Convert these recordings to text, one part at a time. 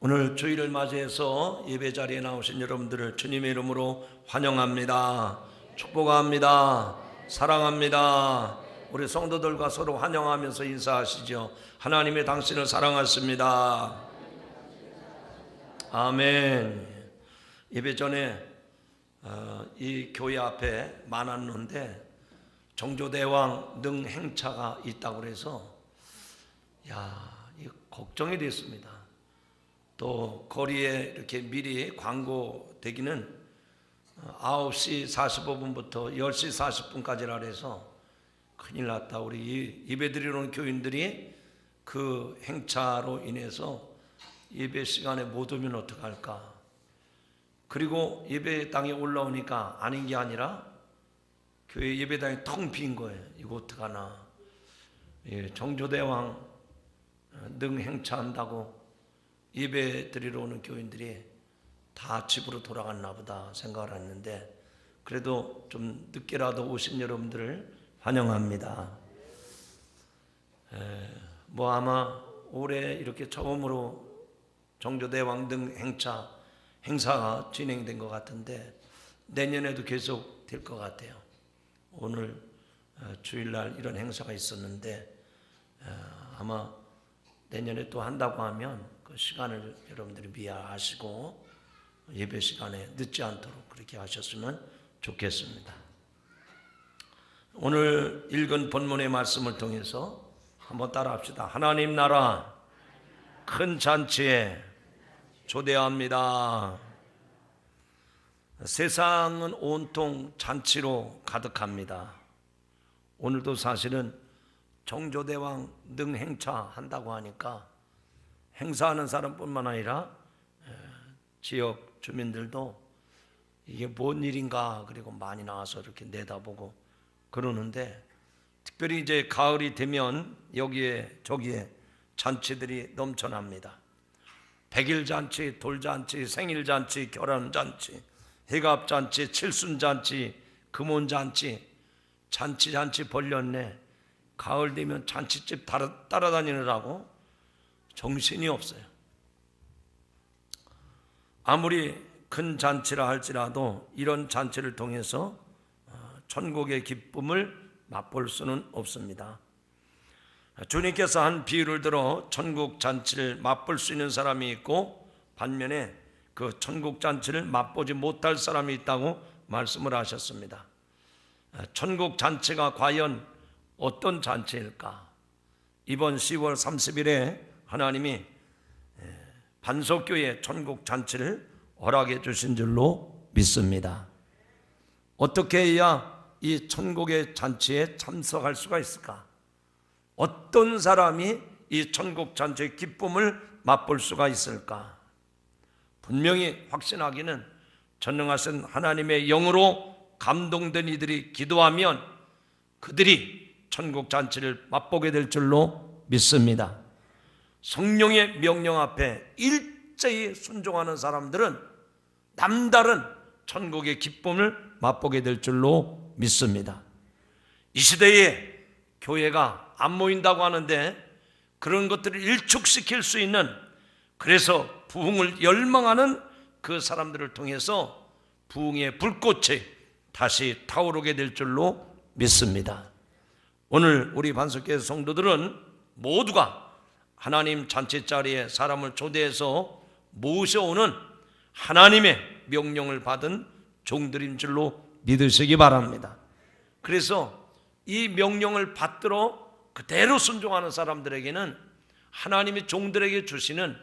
오늘 주일을 맞이해서 예배 자리에 나오신 여러분들을 주님의 이름으로 환영합니다. 축복합니다. 사랑합니다. 우리 성도들과 서로 환영하면서 인사하시죠. 하나님의 당신을 사랑하십니다. 아멘. 예배 전에 이 교회 앞에 많았는데 정조대왕 능행차가 있다고 해서 걱정이 됐습니다. 또 거리에 이렇게 미리 광고 되기는 9시 45분부터 10시 40분까지라 해서 큰일 났다. 우리 예배드리러 온 교인들이 그 행차로 인해서 예배 시간에 못 오면 어떡할까. 그리고 예배당에 올라오니까 아닌 게 아니라 교회 예배당이 텅 빈 거예요. 이거 어떡하나. 정조대왕 능행차한다고 예배 드리러 오는 교인들이 다 집으로 돌아갔나 보다 생각을 했는데, 그래도 좀 늦게라도 오신 여러분들을 환영합니다. 아마 올해 이렇게 처음으로 정조대왕 등 행사가 진행된 것 같은데 내년에도 계속 될 것 같아요. 오늘 주일날 이런 행사가 있었는데 아마 내년에 또 한다고 하면 그 시간을 여러분들이 미화하시고 예배 시간에 늦지 않도록 그렇게 하셨으면 좋겠습니다. 오늘 읽은 본문의 말씀을 통해서 한번 따라합시다. 하나님 나라 큰 잔치에 초대합니다. 세상은 온통 잔치로 가득합니다. 오늘도 사실은 정조대왕 능행차 한다고 하니까 행사하는 사람뿐만 아니라 지역 주민들도 이게 뭔 일인가 그리고 많이 나와서 이렇게 내다보고 그러는데, 특별히 이제 가을이 되면 여기에 저기에 잔치들이 넘쳐납니다. 백일잔치, 돌잔치, 생일잔치, 결혼잔치, 해갑잔치, 칠순잔치, 금혼잔치, 잔치 벌렸네. 가을 되면 잔치집 따라다니느라고 정신이 없어요. 아무리 큰 잔치라 할지라도 이런 잔치를 통해서 천국의 기쁨을 맛볼 수는 없습니다. 주님께서 한 비유를 들어 천국 잔치를 맛볼 수 있는 사람이 있고 반면에 그 천국 잔치를 맛보지 못할 사람이 있다고 말씀을 하셨습니다. 천국 잔치가 과연 어떤 잔치일까? 이번 10월 30일에 하나님이 반석교회 천국 잔치를 허락해 주신 줄로 믿습니다. 어떻게 해야 이 천국의 잔치에 참석할 수가 있을까? 어떤 사람이 이 천국 잔치의 기쁨을 맛볼 수가 있을까? 분명히 확신하기는 전능하신 하나님의 영으로 감동된 이들이 기도하면 그들이 천국 잔치를 맛보게 될 줄로 믿습니다. 성령의 명령 앞에 일제히 순종하는 사람들은 남다른 천국의 기쁨을 맛보게 될 줄로 믿습니다. 이 시대에 교회가 안 모인다고 하는데 그런 것들을 일축시킬 수 있는, 그래서 부흥을 열망하는 그 사람들을 통해서 부흥의 불꽃이 다시 타오르게 될 줄로 믿습니다. 오늘 우리 반석교회 성도들은 모두가 하나님 잔치자리에 사람을 초대해서 모셔오는 하나님의 명령을 받은 종들인 줄로 믿으시기 바랍니다. 그래서 이 명령을 받들어 그대로 순종하는 사람들에게는 하나님이 종들에게 주시는,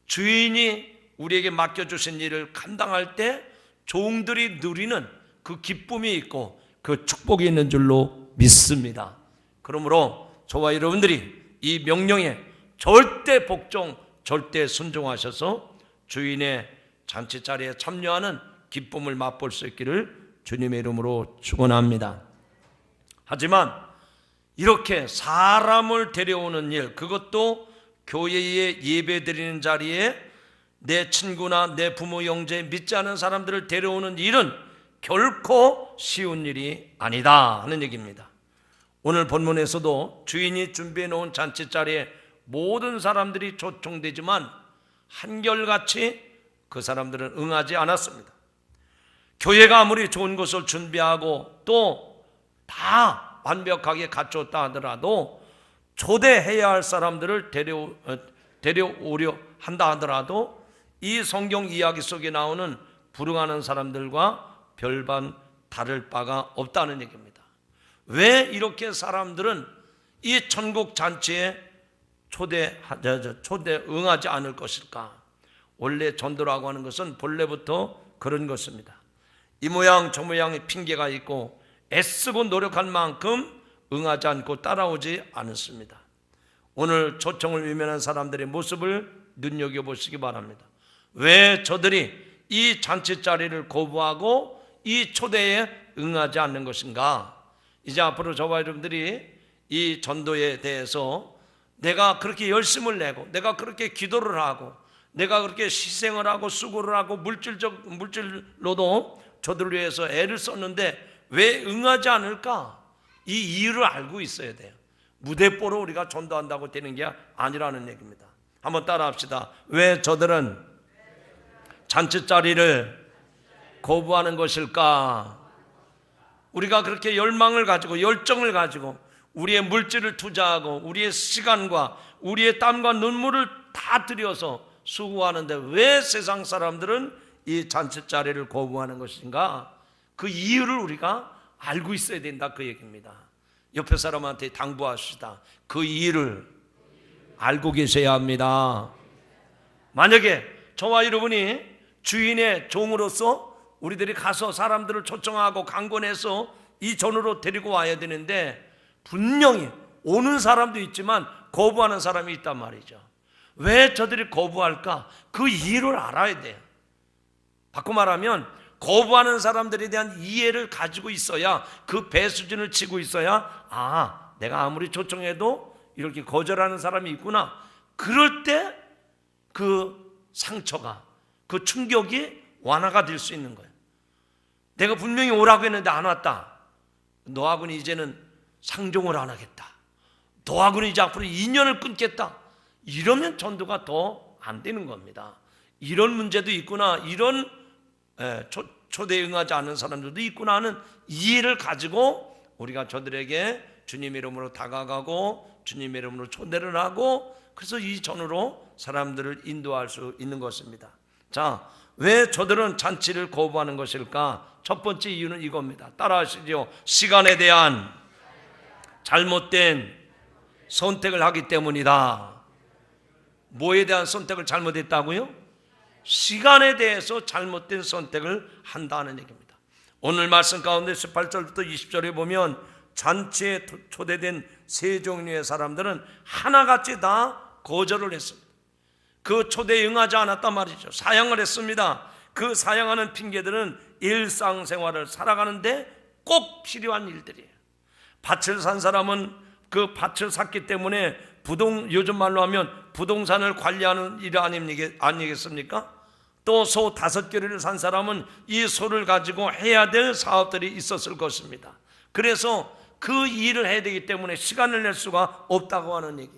주인이 우리에게 맡겨주신 일을 감당할 때 종들이 누리는 그 기쁨이 있고 그 축복이 있는 줄로 믿습니다. 그러므로 저와 여러분들이 이 명령에 절대 복종, 절대 순종하셔서 주인의 잔치자리에 참여하는 기쁨을 맛볼 수 있기를 주님의 이름으로 축원합니다. 하지만 이렇게 사람을 데려오는 일, 그것도 교회에 예배드리는 자리에 내 친구나 내 부모, 형제, 믿지 않은 사람들을 데려오는 일은 결코 쉬운 일이 아니다 하는 얘기입니다. 오늘 본문에서도 주인이 준비해 놓은 잔치자리에 모든 사람들이 초청되지만 한결같이 그 사람들은 응하지 않았습니다. 교회가 아무리 좋은 것을 준비하고 또 다 완벽하게 갖췄다 하더라도 초대해야 할 사람들을 데려오려 한다 하더라도 이 성경 이야기 속에 나오는 불응하는 사람들과 별반 다를 바가 없다는 얘기입니다. 왜 이렇게 사람들은 이 천국 잔치에 초대 응하지 않을 것일까? 원래 전도라고 하는 것은 본래부터 그런 것입니다. 이 모양 저 모양의 핑계가 있고 애쓰고 노력한 만큼 응하지 않고 따라오지 않습니다. 오늘 초청을 외면한 사람들의 모습을 눈여겨보시기 바랍니다. 왜 저들이 이 잔치 자리를 거부하고 이 초대에 응하지 않는 것인가? 이제 앞으로 저와 여러분들이 이 전도에 대해서 내가 그렇게 열심을 내고 내가 그렇게 기도를 하고 내가 그렇게 희생을 하고 수고를 하고 물질로도 저들을 위해서 애를 썼는데 왜 응하지 않을까? 이 이유를 알고 있어야 돼요. 무대뽀로 우리가 전도한다고 되는 게 아니라는 얘기입니다. 한번 따라 합시다. 왜 저들은 잔치 자리를 거부하는 것일까? 우리가 그렇게 열망을 가지고 열정을 가지고 우리의 물질을 투자하고 우리의 시간과 우리의 땀과 눈물을 다 들여서 수고하는데 왜 세상 사람들은 이 잔치 자리를 거부하는 것인가? 그 이유를 우리가 알고 있어야 된다 그 얘기입니다. 옆에 사람한테 당부하시다. 그 이유를 알고 계셔야 합니다. 만약에 저와 여러분이 주인의 종으로서 우리들이 가서 사람들을 초청하고 강권해서 이 전으로 데리고 와야 되는데 분명히 오는 사람도 있지만 거부하는 사람이 있단 말이죠. 왜 저들이 거부할까? 그 이유를 알아야 돼요. 바꿔 말하면 거부하는 사람들에 대한 이해를 가지고 있어야 그 배 수준을 치고 있어야 내가 아무리 초청해도 이렇게 거절하는 사람이 있구나. 그럴 때 그 상처가 그 충격이 완화가 될 수 있는 거예요. 내가 분명히 오라고 했는데 안 왔다. 너하고는 이제는 상종을 안 하겠다. 너하고는 이제 앞으로 인연을 끊겠다. 이러면 전도가 더 안 되는 겁니다. 이런 문제도 있구나. 이런 초대에 응하지 않는 사람들도 있구나 하는 이해를 가지고 우리가 저들에게 주님의 이름으로 다가가고 주님의 이름으로 초대를 하고 그래서 이 전으로 사람들을 인도할 수 있는 것입니다. 자, 왜 저들은 잔치를 거부하는 것일까? 첫 번째 이유는 이겁니다. 따라하시죠. 시간에 대한 잘못된 선택을 하기 때문이다. 뭐에 대한 선택을 잘못했다고요? 시간에 대해서 잘못된 선택을 한다는 얘기입니다. 오늘 말씀 가운데 18절부터 20절에 보면 잔치에 초대된 세 종류의 사람들은 하나같이 다 거절을 했습니다. 그 초대에 응하지 않았단 말이죠. 사양을 했습니다. 그 사양하는 핑계들은 일상생활을 살아가는데 꼭 필요한 일들이에요. 밭을 산 사람은 그 밭을 샀기 때문에 요즘 말로 하면 부동산을 관리하는 일 아니겠습니까? 또 소 5개를 산 사람은 이 소를 가지고 해야 될 사업들이 있었을 것입니다. 그래서 그 일을 해야 되기 때문에 시간을 낼 수가 없다고 하는 얘기.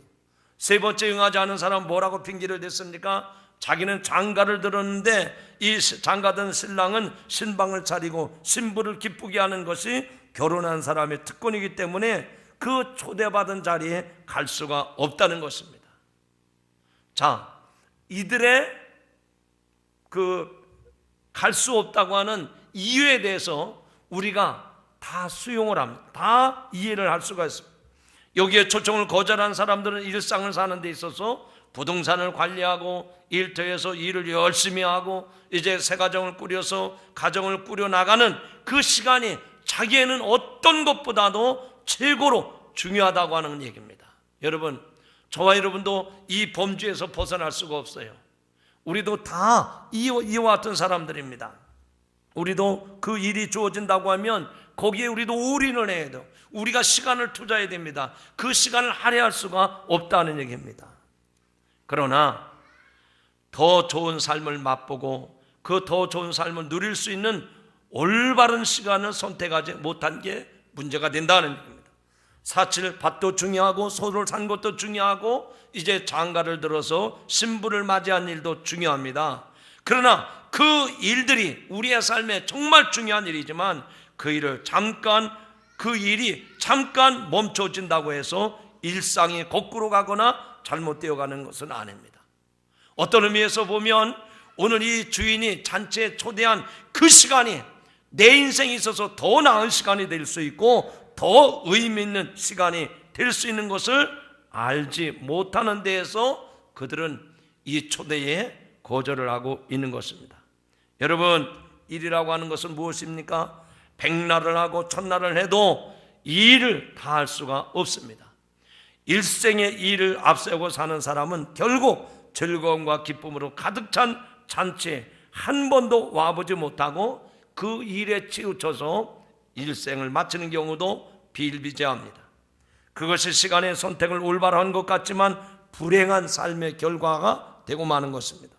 세 번째 응하지 않은 사람은 뭐라고 핑계를 댔습니까? 자기는 장가를 들었는데 이 장가든 신랑은 신방을 차리고 신부를 기쁘게 하는 것이 결혼한 사람의 특권이기 때문에 그 초대받은 자리에 갈 수가 없다는 것입니다. 자, 이들의 갈 수 없다고 하는 이유에 대해서 우리가 다 수용을 합니다. 다 이해를 할 수가 있습니다. 여기에 초청을 거절한 사람들은 일상을 사는 데 있어서 부동산을 관리하고 일터에서 일을 열심히 하고 이제 새 가정을 꾸려서 가정을 꾸려나가는 그 시간이 자기에는 어떤 것보다도 최고로 중요하다고 하는 얘기입니다. 여러분, 저와 여러분도 이 범주에서 벗어날 수가 없어요. 우리도 다 이와 같은 사람들입니다. 우리도 그 일이 주어진다고 하면 거기에 우리도 올인을 해야 돼요. 우리가 시간을 투자해야 됩니다. 그 시간을 할애할 수가 없다는 얘기입니다. 그러나 더 좋은 삶을 맛보고 그 더 좋은 삶을 누릴 수 있는 올바른 시간을 선택하지 못한 게 문제가 된다는 얘기입니다. 사칠 밭도 중요하고 소를 산 것도 중요하고 이제 장가를 들어서 신부를 맞이한 일도 중요합니다. 그러나 그 일들이 우리의 삶에 정말 중요한 일이지만 그 일이 잠깐 멈춰진다고 해서 일상이 거꾸로 가거나 잘못되어 가는 것은 아닙니다. 어떤 의미에서 보면 오늘 이 주인이 잔치에 초대한 그 시간이 내 인생에 있어서 더 나은 시간이 될 수 있고 더 의미 있는 시간이 될 수 있는 것을 알지 못하는 데에서 그들은 이 초대에 거절을 하고 있는 것입니다. 여러분, 일이라고 하는 것은 무엇입니까? 백날을 하고 천날을 해도 이 일을 다 할 수가 없습니다. 일생의 일을 앞세우고 사는 사람은 결국 즐거움과 기쁨으로 가득 찬 잔치에 한 번도 와보지 못하고 그 일에 치우쳐서 일생을 마치는 경우도 비일비재합니다. 그것이 시간의 선택을 올바로 한 것 같지만 불행한 삶의 결과가 되고 마는 것입니다.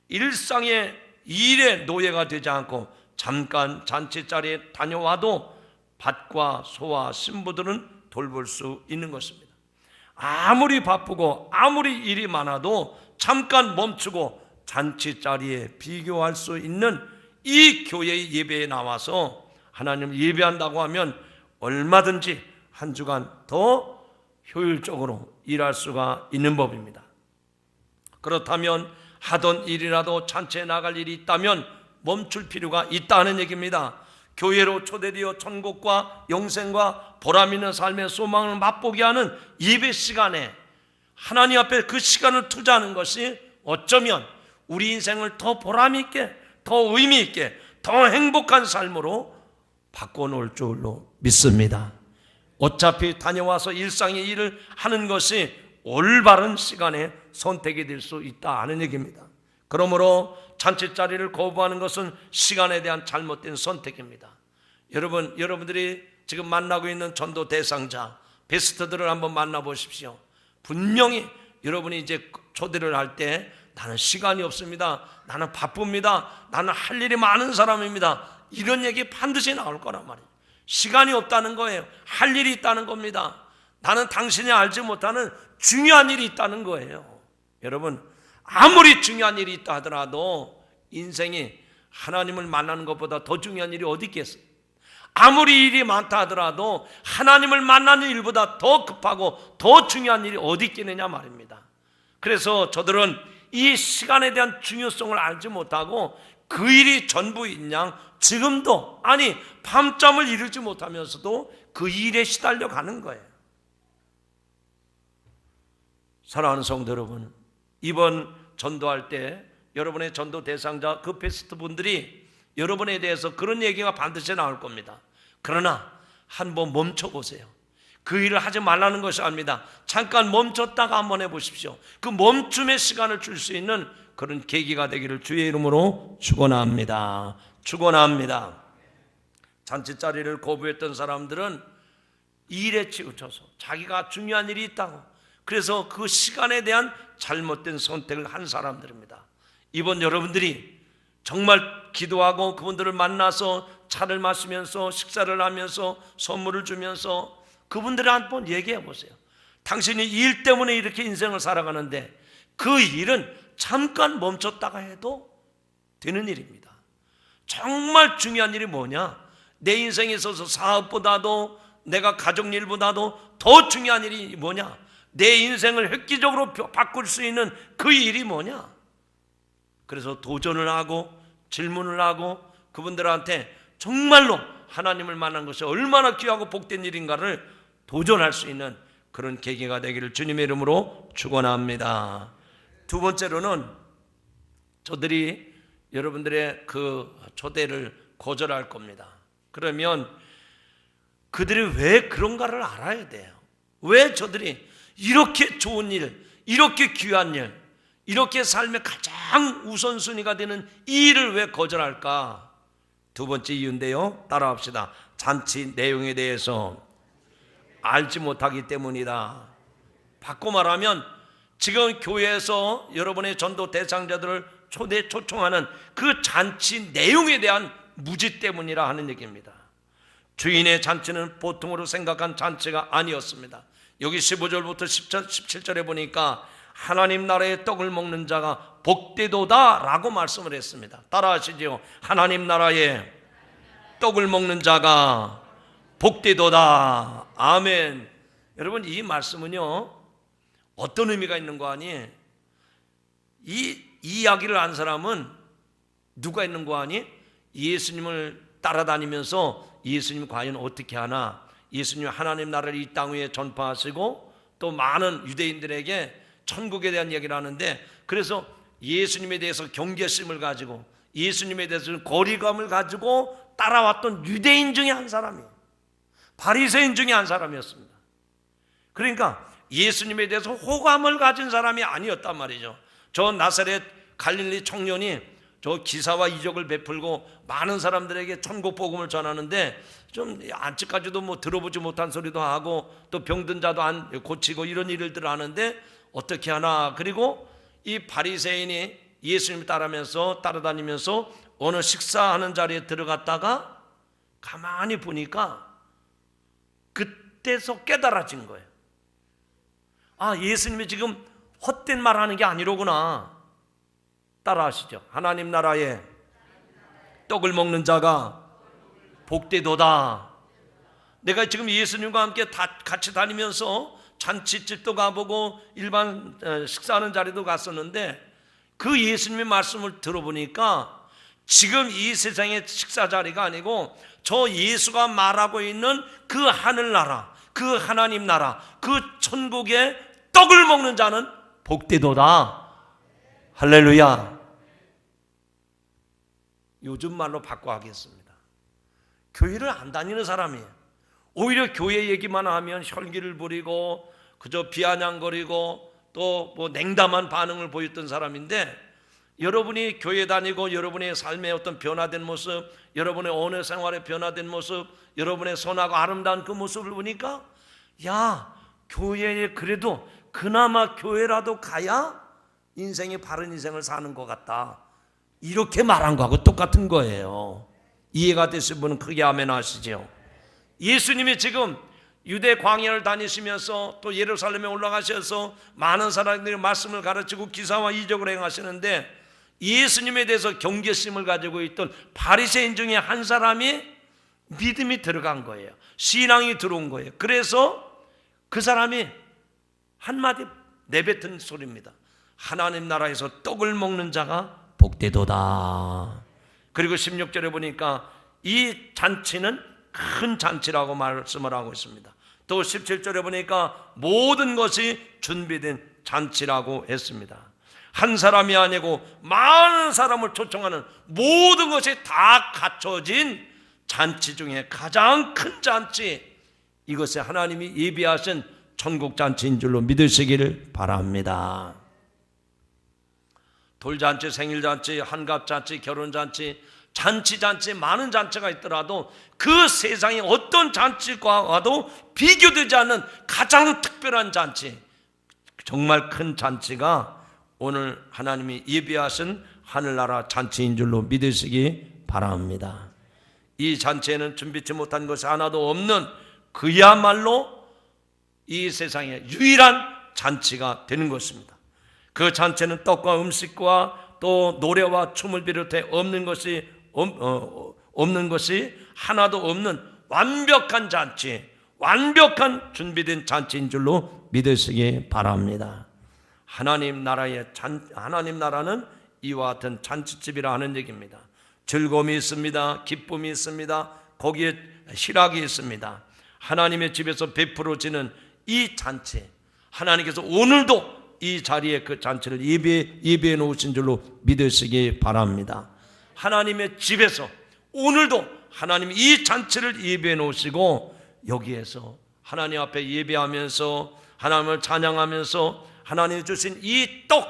일상의 일의 노예가 되지 않고 잠깐 잔치자리에 다녀와도 밭과 소와 신부들은 돌볼 수 있는 것입니다. 아무리 바쁘고 아무리 일이 많아도 잠깐 멈추고 잔치자리에 비교할 수 있는 이 교회의 예배에 나와서 하나님을 예배한다고 하면 얼마든지 한 주간 더 효율적으로 일할 수가 있는 법입니다. 그렇다면 하던 일이라도 잔치에 나갈 일이 있다면 멈출 필요가 있다는 얘기입니다. 교회로 초대되어 천국과 영생과 보람 있는 삶의 소망을 맛보게 하는 예배 시간에 하나님 앞에 그 시간을 투자하는 것이 어쩌면 우리 인생을 더 보람 있게, 더 의미 있게, 더 행복한 삶으로 바꿔놓을 줄로 믿습니다. 어차피 다녀와서 일상의 일을 하는 것이 올바른 시간에 선택이 될 수 있다 하는 얘기입니다. 그러므로 잔치자리를 거부하는 것은 시간에 대한 잘못된 선택입니다. 여러분들이 지금 만나고 있는 전도 대상자 베스트들을 한번 만나보십시오. 분명히 여러분이 이제 초대를 할 때 나는 시간이 없습니다, 나는 바쁩니다, 나는 할 일이 많은 사람입니다, 이런 얘기 반드시 나올 거란 말이에요. 시간이 없다는 거예요. 할 일이 있다는 겁니다. 나는 당신이 알지 못하는 중요한 일이 있다는 거예요. 여러분, 아무리 중요한 일이 있다 하더라도 인생이 하나님을 만나는 것보다 더 중요한 일이 어디 있겠어요? 아무리 일이 많다 하더라도 하나님을 만나는 일보다 더 급하고 더 중요한 일이 어디 있겠느냐 말입니다. 그래서 저들은 이 시간에 대한 중요성을 알지 못하고 그 일이 전부인 양 지금도 밤잠을 이루지 못하면서도 그 일에 시달려 가는 거예요. 사랑하는 성도 여러분, 이번 전도할 때 여러분의 전도 대상자 그 베스트 분들이 여러분에 대해서 그런 얘기가 반드시 나올 겁니다. 그러나 한번 멈춰보세요. 그 일을 하지 말라는 것이 아닙니다. 잠깐 멈췄다가 한번 해보십시오. 그 멈춤의 시간을 줄 수 있는 그런 계기가 되기를 주의 이름으로 축원합니다. 축원합니다. 잔치자리를 거부했던 사람들은 일에 치우쳐서 자기가 중요한 일이 있다고, 그래서 그 시간에 대한 잘못된 선택을 한 사람들입니다. 이번 여러분들이 정말 기도하고 그분들을 만나서 차를 마시면서 식사를 하면서 선물을 주면서 그분들을 한번 얘기해 보세요. 당신이 일 때문에 이렇게 인생을 살아가는데 그 일은 잠깐 멈췄다가 해도 되는 일입니다. 정말 중요한 일이 뭐냐? 내 인생에 있어서 사업보다도 내가 가족 일보다도 더 중요한 일이 뭐냐? 내 인생을 획기적으로 바꿀 수 있는 그 일이 뭐냐? 그래서 도전을 하고 질문을 하고 그분들한테 정말로 하나님을 만난 것이 얼마나 귀하고 복된 일인가를 도전할 수 있는 그런 계기가 되기를 주님의 이름으로 축원합니다. 두 번째로는 저들이 여러분들의 그 초대를 거절할 겁니다. 그러면 그들이 왜 그런가를 알아야 돼요. 왜 저들이 이렇게 좋은 일, 이렇게 귀한 일, 이렇게 삶의 가장 우선순위가 되는 이 일을 왜 거절할까? 두 번째 이유인데요, 따라합시다. 잔치 내용에 대해서 알지 못하기 때문이다. 바꿔 말하면 지금 교회에서 여러분의 전도 대상자들을 초청하는 그 잔치 내용에 대한 무지 때문이라 하는 얘기입니다. 주인의 잔치는 보통으로 생각한 잔치가 아니었습니다. 여기 15절부터 17절에 보니까 하나님 나라의 떡을 먹는 자가 복되도다 라고 말씀을 했습니다. 따라하시죠. 하나님 나라의 떡을 먹는 자가 복되도다. 아멘. 여러분, 이 말씀은요 어떤 의미가 있는 거 아니? 이 이야기를 안 사람은 누가 있는 거 아니? 예수님을 따라다니면서 예수님 과연 어떻게 하나, 예수님 하나님 나라를 이 땅 위에 전파하시고 또 많은 유대인들에게 천국에 대한 얘기를 하는데, 그래서 예수님에 대해서 경계심을 가지고 예수님에 대해서 거리감을 가지고 따라왔던 유대인 중에 한 사람이에요. 바리새인 중에 한 사람이었습니다. 그러니까 예수님에 대해서 호감을 가진 사람이 아니었단 말이죠. 저 나사렛 갈릴리 청년이 저 기사와 이적을 베풀고 많은 사람들에게 천국 복음을 전하는데, 좀 아직까지도 뭐 들어보지 못한 소리도 하고 또 병든 자도 안 고치고 이런 일들을 하는데 어떻게 하나. 그리고 이 바리새인이 예수님을 따라다니면서 어느 식사하는 자리에 들어갔다가 가만히 보니까 그때서 깨달아진 거예요. 아, 예수님이 지금 헛된 말 하는 게 아니로구나. 따라하시죠. 하나님 나라에 떡을 먹는 자가 복되도다. 내가 지금 예수님과 함께 같이 다니면서 잔치집도 가보고 일반 식사하는 자리도 갔었는데, 그 예수님의 말씀을 들어보니까 지금 이 세상의 식사 자리가 아니고 저 예수가 말하고 있는 그 하늘나라, 그 하나님 나라, 그 천국의 떡을 먹는 자는 복되도다. 할렐루야. 요즘 말로 바꿔 하겠습니다. 교회를 안 다니는 사람이에요. 오히려 교회 얘기만 하면 혈기를 부리고 그저 비아냥거리고 또 뭐 냉담한 반응을 보였던 사람인데, 여러분이 교회 다니고 여러분의 삶의 어떤 변화된 모습, 여러분의 언어 생활의 변화된 모습, 여러분의 선하고 아름다운 그 모습을 보니까, 야, 교회에 그래도 그나마 교회라도 가야 인생이 바른 인생을 사는 것 같다, 이렇게 말한 거하고 똑같은 거예요. 이해가 되신 분은 크게 아멘 하시죠. 예수님이 지금 유대 광야를 다니시면서 또 예루살렘에 올라가셔서 많은 사람들이 말씀을 가르치고 기사와 이적을 행하시는데, 예수님에 대해서 경계심을 가지고 있던 바리새인 중에 한 사람이 믿음이 들어간 거예요. 신앙이 들어온 거예요. 그래서 그 사람이 한마디 내뱉은 소리입니다. 하나님 나라에서 떡을 먹는 자가 복되도다. 그리고 16절에 보니까 이 잔치는 큰 잔치라고 말씀을 하고 있습니다. 또 17절에 보니까 모든 것이 준비된 잔치라고 했습니다. 한 사람이 아니고 많은 사람을 초청하는 모든 것이 다 갖춰진 잔치 중에 가장 큰 잔치, 이것이 하나님이 예비하신 천국 잔치인 줄로 믿으시기를 바랍니다. 돌잔치, 생일잔치, 한갑잔치, 결혼잔치, 잔치 많은 잔치가 있더라도 그 세상에 어떤 잔치과도 비교되지 않는 가장 특별한 잔치, 정말 큰 잔치가 오늘 하나님이 예비하신 하늘나라 잔치인 줄로 믿으시기 바랍니다. 이 잔치에는 준비치 못한 것이 하나도 없는 그야말로 이 세상에 유일한 잔치가 되는 것입니다. 그 잔치는 떡과 음식과 또 노래와 춤을 비롯해 없는 것이 하나도 없는 완벽한 잔치, 완벽한 준비된 잔치인 줄로 믿으시기 바랍니다. 하나님 나라는 이와 같은 잔치집이라 하는 얘기입니다. 즐거움이 있습니다. 기쁨이 있습니다. 거기에 희락이 있습니다. 하나님의 집에서 베풀어지는 이 잔치, 하나님께서 오늘도 이 자리에 그 잔치를 예배해 놓으신 줄로 믿으시기 바랍니다. 하나님의 집에서 오늘도 하나님이 이 잔치를 예배해 놓으시고 여기에서 하나님 앞에 예배하면서 하나님을 찬양하면서 하나님이 주신 이 떡,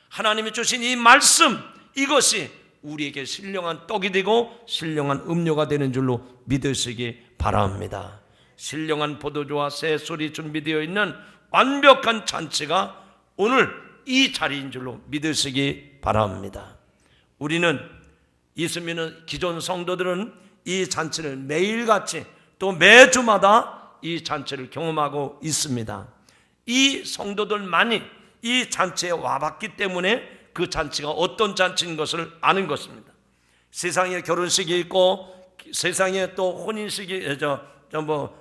하나님이 주신 이 말씀, 이것이 우리에게 신령한 떡이 되고 신령한 음료가 되는 줄로 믿으시기 바랍니다. 신령한 포도주와 새술이 준비되어 있는 완벽한 잔치가 오늘 이 자리인 줄로 믿으시기 바랍니다. 우리는 예수 믿는 기존 성도들은 이 잔치를 매일같이 또 매주마다 이 잔치를 경험하고 있습니다. 이 성도들만이 이 잔치에 와봤기 때문에 그 잔치가 어떤 잔치인 것을 아는 것입니다. 세상에 결혼식이 있고 세상에 또 혼인식이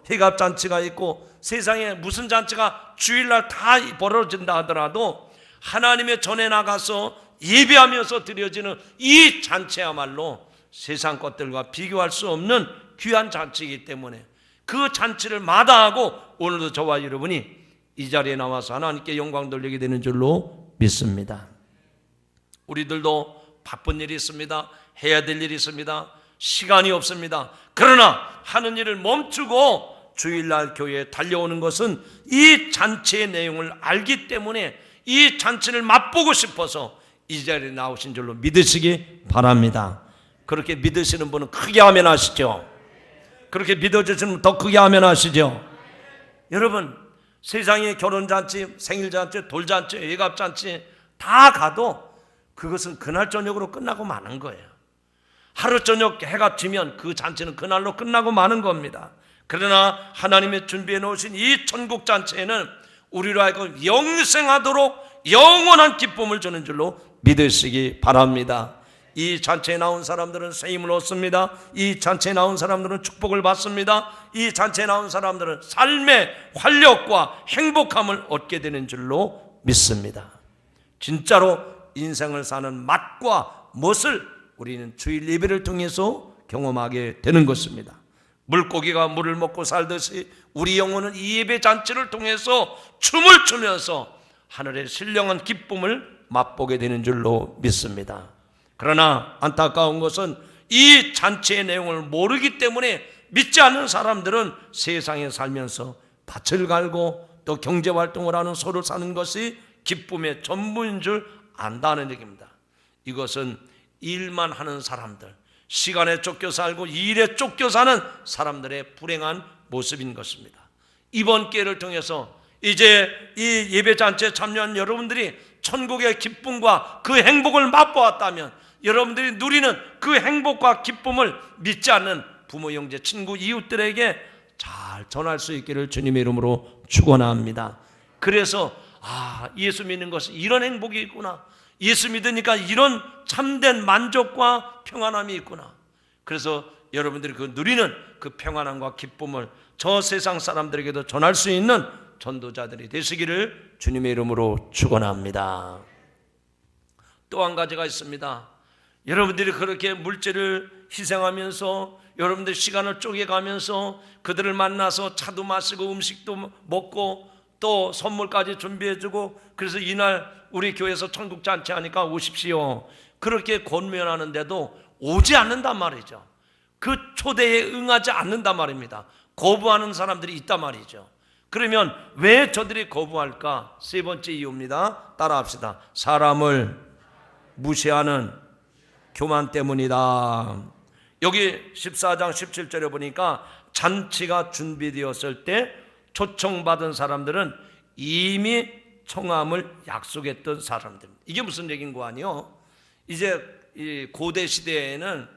회갑 잔치가 있고 세상에 무슨 잔치가 주일날 다 벌어진다 하더라도 하나님의 전에 나가서 예배하면서 드려지는 이 잔치야말로 세상 것들과 비교할 수 없는 귀한 잔치이기 때문에 그 잔치를 마다하고 오늘도 저와 여러분이 이 자리에 나와서 하나님께 영광 돌리게 되는 줄로 믿습니다. 우리들도 바쁜 일이 있습니다. 해야 될 일이 있습니다. 시간이 없습니다. 그러나 하는 일을 멈추고 주일날 교회에 달려오는 것은 이 잔치의 내용을 알기 때문에 이 잔치를 맛보고 싶어서 이 자리에 나오신 줄로 믿으시기 바랍니다. 그렇게 믿으시는 분은 크게 아멘 하시죠. 그렇게 믿어주시는 분 더 크게 아멘 하시죠. 여러분, 세상에 결혼잔치, 생일잔치, 돌잔치, 외갑잔치 다 가도 그것은 그날 저녁으로 끝나고 마는 거예요. 하루 저녁 해가 지면 그 잔치는 그날로 끝나고 마는 겁니다. 그러나 하나님의 준비해 놓으신 이 천국 잔치에는 우리로 하여금 영생하도록 영원한 기쁨을 주는 줄로 믿으시기 바랍니다. 이 잔치에 나온 사람들은 새 힘을 얻습니다. 이 잔치에 나온 사람들은 축복을 받습니다. 이 잔치에 나온 사람들은 삶의 활력과 행복함을 얻게 되는 줄로 믿습니다. 진짜로 인생을 사는 맛과 멋을 우리는 주일 예배를 통해서 경험하게 되는 것입니다. 물고기가 물을 먹고 살듯이 우리 영혼은 이 예배 잔치를 통해서 춤을 추면서 하늘의 신령한 기쁨을 맛보게 되는 줄로 믿습니다. 그러나 안타까운 것은 이 잔치의 내용을 모르기 때문에 믿지 않는 사람들은 세상에 살면서 밭을 갈고 또 경제활동을 하는 소를 사는 것이 기쁨의 전부인 줄 안다는 얘기입니다. 이것은 일만 하는 사람들, 시간에 쫓겨 살고 일에 쫓겨 사는 사람들의 불행한 모습인 것입니다. 이번 기회를 통해서 이제 이 예배잔치에 참여한 여러분들이 천국의 기쁨과 그 행복을 맛보았다면 여러분들이 누리는 그 행복과 기쁨을 믿지 않는 부모, 형제, 친구, 이웃들에게 잘 전할 수 있기를 주님의 이름으로 축원합니다. 그래서 예수 믿는 것이 이런 행복이 있구나, 예수 믿으니까 이런 참된 만족과 평안함이 있구나. 그래서 여러분들이 그 누리는 그 평안함과 기쁨을 저 세상 사람들에게도 전할 수 있는 전도자들이 되시기를 주님의 이름으로 축원합니다. 또 한 가지가 있습니다. 여러분들이 그렇게 물질을 희생하면서 여러분들 시간을 쪼개가면서 그들을 만나서 차도 마시고 음식도 먹고 또 선물까지 준비해주고 그래서 이날 우리 교회에서 천국 잔치 하니까 오십시오 그렇게 권면하는데도 오지 않는단 말이죠. 그 초대에 응하지 않는단 말입니다. 거부하는 사람들이 있단 말이죠. 그러면 왜 저들이 거부할까? 세 번째 이유입니다. 따라합시다. 사람을 무시하는 교만 때문이다. 여기 14장 17절에 보니까 잔치가 준비되었을 때 초청받은 사람들은 이미 청함을 약속했던 사람들. 이게 무슨 얘기인 거 아니요? 이제 이 고대 시대에는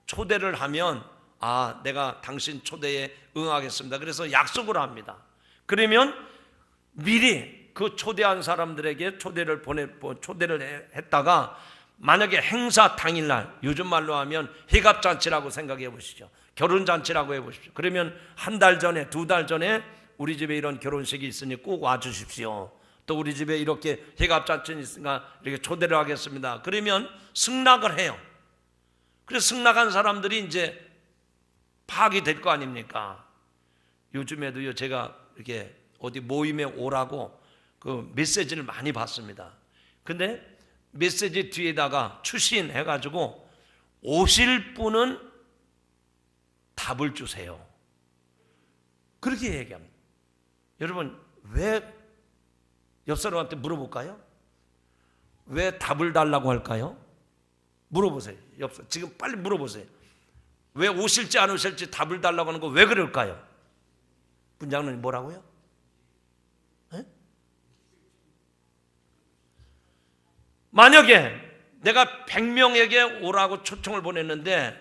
초대를 하면 내가 당신 초대에 응하겠습니다. 그래서 약속을 합니다. 그러면 미리 그 초대한 사람들에게 초대를 했다가 만약에 행사 당일날, 요즘 말로 하면 회갑잔치라고 생각해 보시죠. 결혼잔치라고 해 보십시오. 그러면 한 달 전에, 두 달 전에 우리 집에 이런 결혼식이 있으니 꼭 와주십시오. 또 우리 집에 이렇게 회갑잔치 있으니까 이렇게 초대를 하겠습니다. 그러면 승낙을 해요. 그래서 승낙한 사람들이 이제 파악이 될 거 아닙니까? 요즘에도요, 제가 이렇게 어디 모임에 오라고 그 메시지를 많이 받습니다. 근데 메시지 뒤에다가 추신해가지고 오실 분은 답을 주세요. 그렇게 얘기합니다. 여러분, 왜 옆 사람한테 물어볼까요? 왜 답을 달라고 할까요? 물어보세요. 지금 빨리 물어보세요. 왜 오실지 안 오실지 답을 달라고 하는 거 왜 그럴까요? 분장님 뭐라고요? 만약에 내가 100명에게 오라고 초청을 보냈는데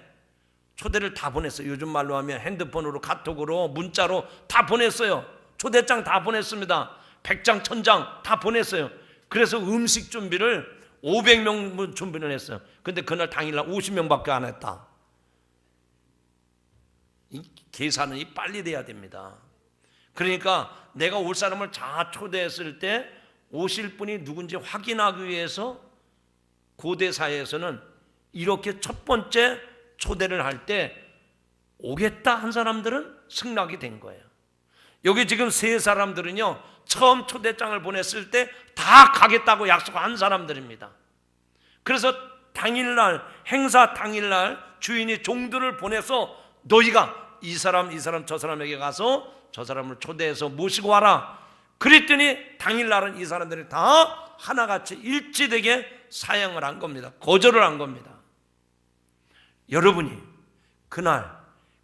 초대를 다 보냈어요. 요즘 말로 하면 핸드폰으로, 카톡으로, 문자로 다 보냈어요. 초대장 다 보냈습니다. 100장 1000장 다 보냈어요. 그래서 음식 준비를 500명 준비를 했어요. 근데 그날 당일날 50명밖에 안 했다. 이 계산이 빨리 돼야 됩니다. 그러니까 내가 올 사람을 다 초대했을 때 오실 분이 누군지 확인하기 위해서 고대 사회에서는 이렇게 첫 번째 초대를 할 때 오겠다 한 사람들은 승낙이 된 거예요. 여기 지금 세 사람들은요, 처음 초대장을 보냈을 때 다 가겠다고 약속한 사람들입니다. 그래서 당일날, 행사 당일날 주인이 종들을 보내서 너희가 이 사람 저 사람에게 가서 저 사람을 초대해서 모시고 와라. 그랬더니 당일날은 이 사람들이 다 하나같이 일치되게 사양을 한 겁니다. 거절을 한 겁니다. 여러분이 그날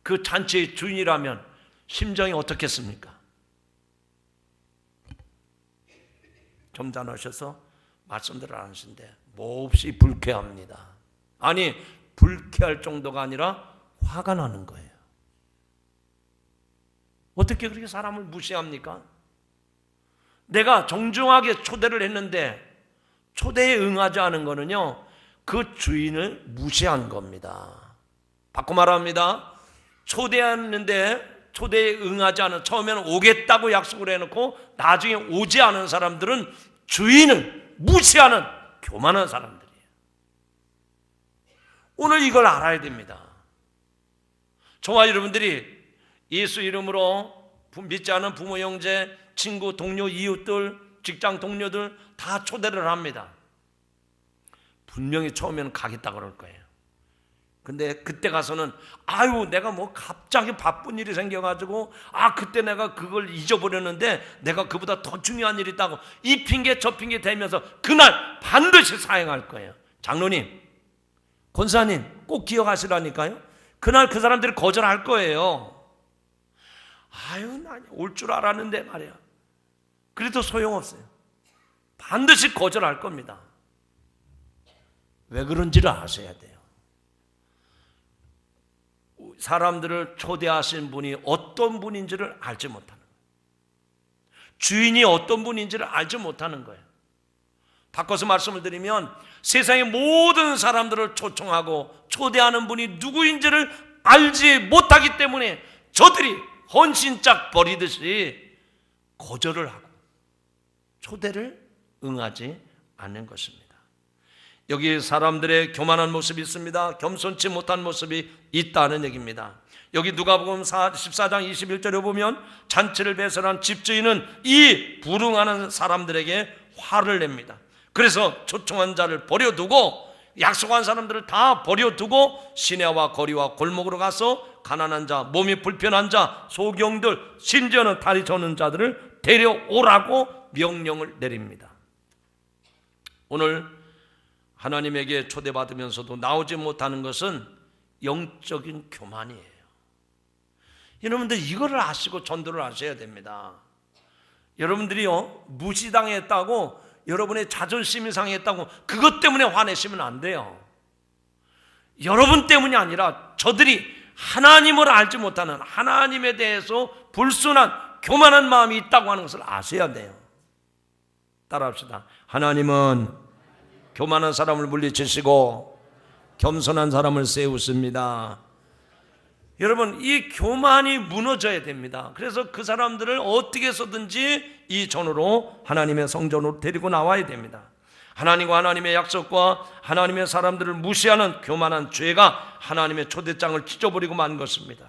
그 잔치의 주인이라면 심정이 어떻겠습니까? 점잖으셔서 말씀들을 안 하시는데 몹시 불쾌합니다. 아니, 불쾌할 정도가 아니라 화가 나는 거예요. 어떻게 그렇게 사람을 무시합니까? 내가 정중하게 초대를 했는데 초대에 응하지 않은 거는요, 그 주인을 무시한 겁니다. 바꿔 말합니다. 초대했는데 초대에 응하지 않은, 처음에는 오겠다고 약속을 해놓고 나중에 오지 않은 사람들은 주인을 무시하는 교만한 사람들이에요. 오늘 이걸 알아야 됩니다. 저와 여러분들이 예수 이름으로 믿지 않은 부모, 형제, 친구, 동료, 이웃들, 직장 동료들 다 초대를 합니다. 분명히 처음에는 가겠다 그럴 거예요. 근데 그때 가서는 아유, 내가 뭐 갑자기 바쁜 일이 생겨가지고 그때 내가 그걸 잊어버렸는데 내가 그보다 더 중요한 일이 있다고 이 핑계 저 핑계 대면서 그날 반드시 사행할 거예요. 장로님, 권사님 꼭 기억하시라니까요. 그날 그 사람들이 거절할 거예요. 아유, 나 올 줄 알았는데 말이야. 그래도 소용없어요. 반드시 거절할 겁니다. 왜 그런지를 아셔야 돼요. 사람들을 초대하신 분이 어떤 분인지를 알지 못하는 거예요. 주인이 어떤 분인지를 알지 못하는 거예요. 바꿔서 말씀을 드리면 세상의 모든 사람들을 초청하고 초대하는 분이 누구인지를 알지 못하기 때문에 저들이 헌신짝 버리듯이 거절을 하고 초대를 응하지 않는 것입니다. 여기 사람들의 교만한 모습이 있습니다. 겸손치 못한 모습이 있다는 얘기입니다. 여기 누가복음 14장 21절에 보면 잔치를 배설한 집주인은 이 불응하는 사람들에게 화를 냅니다. 그래서 초청한 자를 버려두고, 약속한 사람들을 다 버려두고 시내와 거리와 골목으로 가서 가난한 자, 몸이 불편한 자, 소경들, 심지어는 다리 저는 자들을 데려오라고 명령을 내립니다. 오늘 하나님에게 초대받으면서도 나오지 못하는 것은 영적인 교만이에요. 여러분들 이거를 아시고 전도를 하셔야 됩니다. 여러분들이요, 무시당했다고, 여러분의 자존심이 상했다고 그것 때문에 화내시면 안 돼요. 여러분 때문이 아니라 저들이 하나님을 알지 못하는, 하나님에 대해서 불순한 교만한 마음이 있다고 하는 것을 아셔야 돼요. 따라합시다. 하나님은 교만한 사람을 물리치시고 겸손한 사람을 세우십니다. 여러분, 이 교만이 무너져야 됩니다. 그래서 그 사람들을 어떻게 해서든지 이 전으로, 하나님의 성전으로 데리고 나와야 됩니다. 하나님과 하나님의 약속과 하나님의 사람들을 무시하는 교만한 죄가 하나님의 초대장을 찢어버리고 만 것입니다.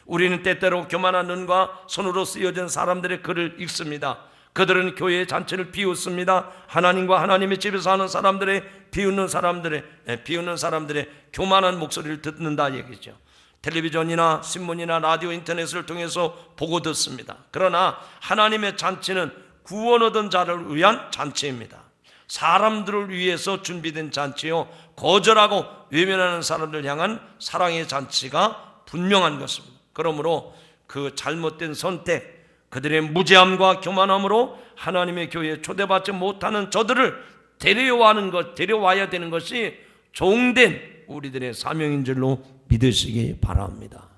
우리는 때때로 교만한 눈과 손으로 쓰여진 사람들의 글을 읽습니다. 그들은 교회의 잔치를 비웃습니다. 하나님과 하나님의 집에서 하는 사람들의 비웃는 사람들의 교만한 목소리를 듣는다 얘기죠. 텔레비전이나 신문이나 라디오, 인터넷을 통해서 보고 듣습니다. 그러나 하나님의 잔치는 구원 얻은 자를 위한 잔치입니다. 사람들을 위해서 준비된 잔치요, 거절하고 외면하는 사람들 향한 사랑의 잔치가 분명한 것입니다. 그러므로 그 잘못된 선택, 그들의 무지함과 교만함으로 하나님의 교회에 초대받지 못하는 저들을 데려와야 되는 것이 종된 우리들의 사명인 줄로 믿으시기 바랍니다.